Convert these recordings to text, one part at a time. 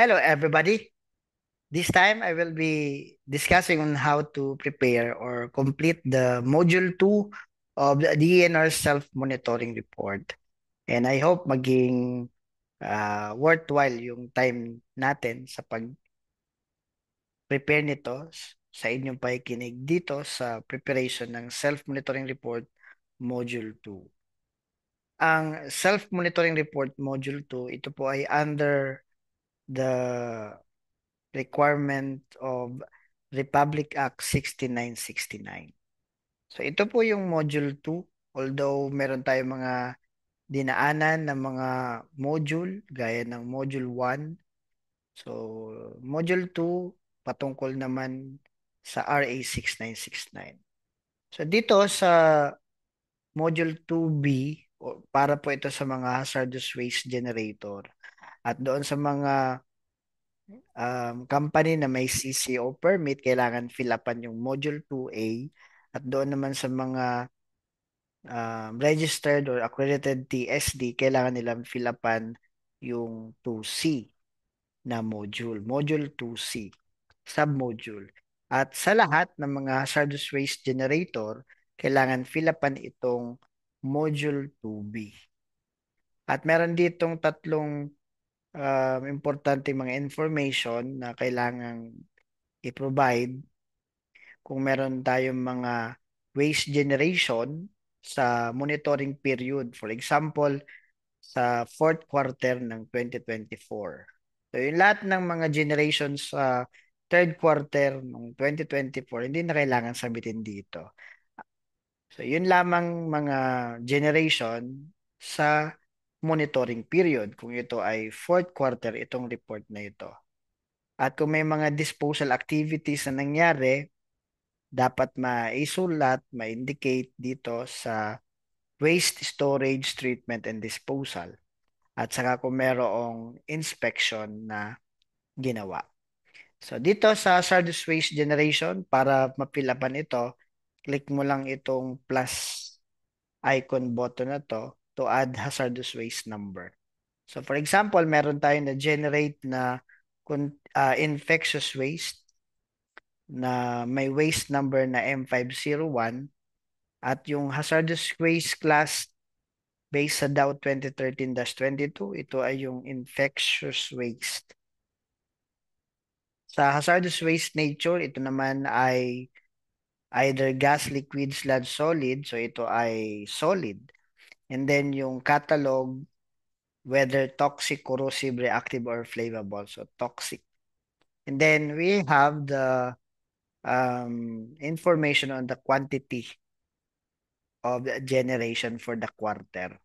Hello, everybody. This time I will be discussing on how to prepare or complete the Module 2 of the DNR Self-Monitoring Report. And I hope maging worthwhile yung time natin sa pag-prepare nito sa inyong pakikinig dito sa preparation ng Self-Monitoring Report Module 2. Ang Self-Monitoring Report Module 2, ito po ay under the requirement of Republic Act 6969. So ito po yung Module 2. Although meron tayong mga dinaanan ng mga module gaya ng Module 1. So Module 2 patungkol naman sa RA 6969. So dito sa Module 2B, para po ito sa mga hazardous waste generator at doon sa mga company na may CCO permit, kailangan fill upan yung Module 2A at doon naman sa mga registered or accredited TSD, kailangan nilang fill upan yung 2C na module, Module 2C, submodule. At sa lahat ng mga hazardous waste generator, kailangan fill upan itong Module 2B. At meron ditong tatlong importante mga information na kailangan i-provide kung meron tayong mga waste generation sa monitoring period. For example, sa fourth quarter ng 2024. So yung lahat ng mga generations sa third quarter ng 2024, hindi na kailangan sabitin dito. So yun lamang mga generation sa monitoring period. Kung ito ay fourth quarter, itong report na ito. At kung may mga disposal activities na nangyari, dapat maisulat, ma-indicate dito sa waste storage, treatment, and disposal. At saka kung merong inspection na ginawa. So dito sa hazardous waste generation, para mapilapan ito, click mo lang itong plus icon button na to add hazardous waste number. So for example, meron tayong na generate na infectious waste na may waste number na M501 at yung hazardous waste class based sa DAO 2013-22, ito ay yung infectious waste. Sa hazardous waste nature, ito naman ay either gas, liquid, sludge, solid. So ito ay solid. And then yung catalog, whether toxic, corrosive, reactive, or flammable. So toxic. And then we have the information on the quantity of the generation for the quarter.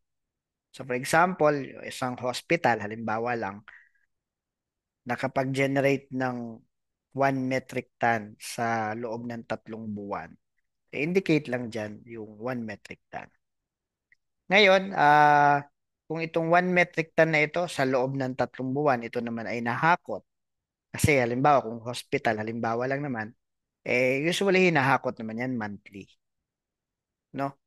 So for example, isang hospital, halimbawa lang, nakapag-generate ng 1 metric ton sa loob ng 3 buwan. I-indicate lang dyan yung 1 metric ton. Ngayon, kung itong 1 metric ton na ito sa loob ng 3 buwan, ito naman ay nahakot. Kasi halimbawa, kung hospital, halimbawa lang naman, usually hinahakot naman yan monthly. No?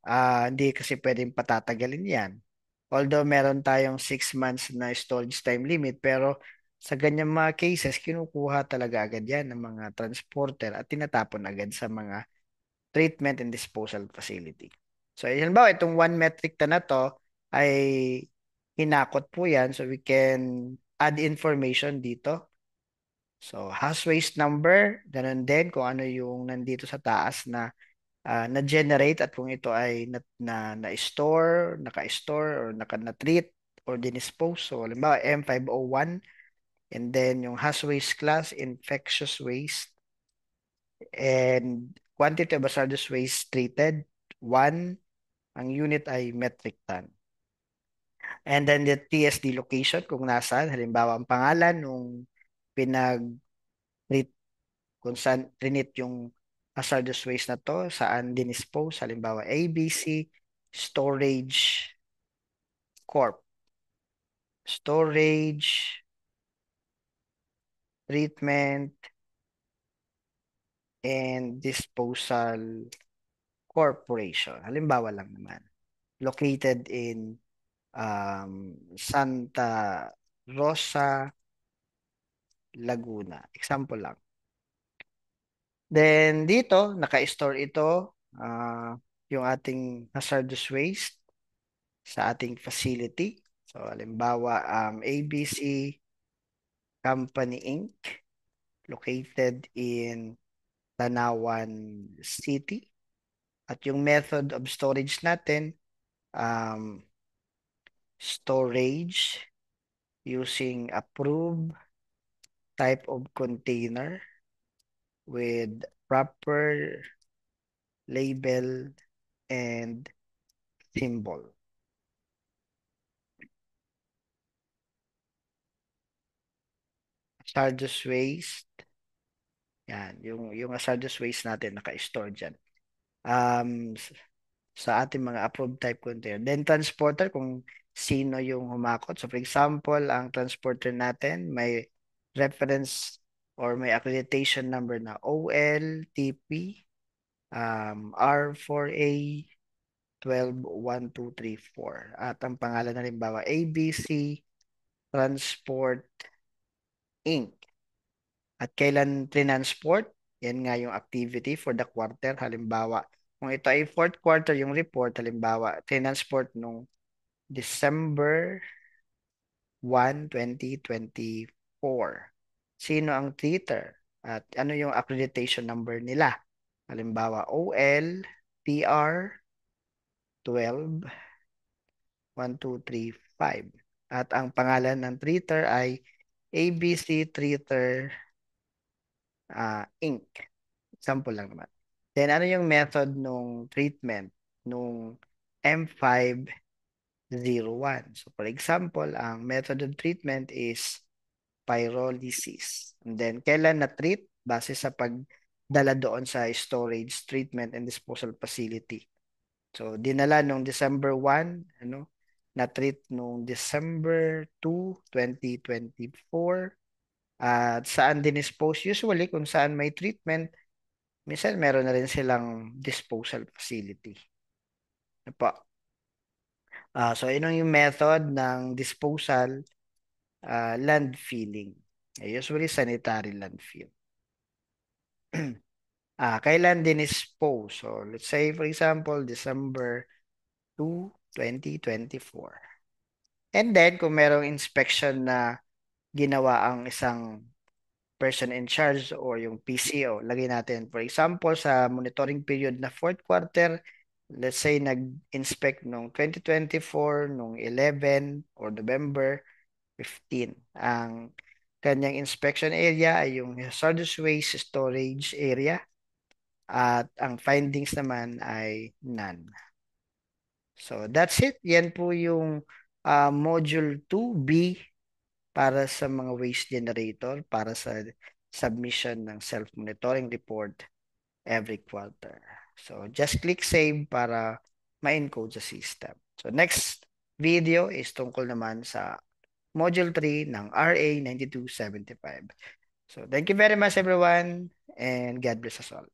Hindi kasi pwedeng patatagalin yan. Although meron tayong 6 months na storage time limit, pero sa ganyan mga cases, kinukuha talaga agad yan ng mga transporter at tinatapon agad sa mga treatment and disposal facility. So, halimbawa, itong 1 metric ton na to ay hinakot po yan. So, we can add information dito. So, hash waste number, ganun din kung ano yung nandito sa taas na na-generate at kung ito ay na-store, naka-store or na-treat or dinispose. So, halimbawa, M501 and then yung hash waste class, infectious waste and quantity of hazardous waste treated, 1, ang unit ay metric ton. And then the TSD location kung nasaan, halimbawa ang pangalan nung pinag-treat, kung saan trinit yung hazardous waste na to, saan dinispose, halimbawa ABC, Storage Corp. Storage, Treatment, and Disposal Corporation. Halimbawa lang naman. Located in Santa Rosa, Laguna. Example lang. Then dito, naka-store ito yung ating hazardous waste sa ating facility. So, halimbawa, ABC Company Inc. located in Tanawan City. At yung method of storage natin, um, storage using approved type of container with proper label and symbol. Hazardous waste. Yan, yung hazardous waste natin naka-store dyan. Um, sa ating mga approved type container. Then transporter kung sino yung humakot. So for example, ang transporter natin may reference or may accreditation number na OLTP R4A 121234. At ang pangalan na halimbawa ABC Transport Inc. At kailan transport? Yan nga yung activity for the quarter. Halimbawa, kung ito ay fourth quarter yung report, halimbawa, transport nung December 1, 2024. Sino ang treater? At ano yung accreditation number nila? Halimbawa, OL, TR, 12, 1, 2, 3, 5. At ang pangalan ng treater ay ABC Treater Inc. Example lang naman. Then ano yung method nung treatment nung M501? So for example, ang method of treatment is pyrolysis. And then kailan na-treat? Base sa pagdala doon sa storage, treatment, and disposal facility. So dinala nung December 1, na-treat nung December 2, 2024. At saan dinispose? Usually kung saan may treatment, minsan meron na rin silang disposal facility. Ano po? So, yun yung method ng disposal, landfilling. Usually, sanitary landfill. Kailan dinispose? So, let's say, for example, December 2, 2024. And then, kung merong inspection na ginawa ang isang person in charge or yung PCO, lagay natin. For example, sa monitoring period na fourth quarter, let's say nag-inspect nung 2024, nung 11 or November 15. Ang kanyang inspection area ay yung hazardous waste storage area at ang findings naman ay none. So that's it. Yan po yung module 2B para sa mga waste generator para sa submission ng self-monitoring report every quarter. So just click save para ma-encode sa system. So next video is tungkol naman sa module 3 ng RA 9275. So thank you very much everyone and God bless us all.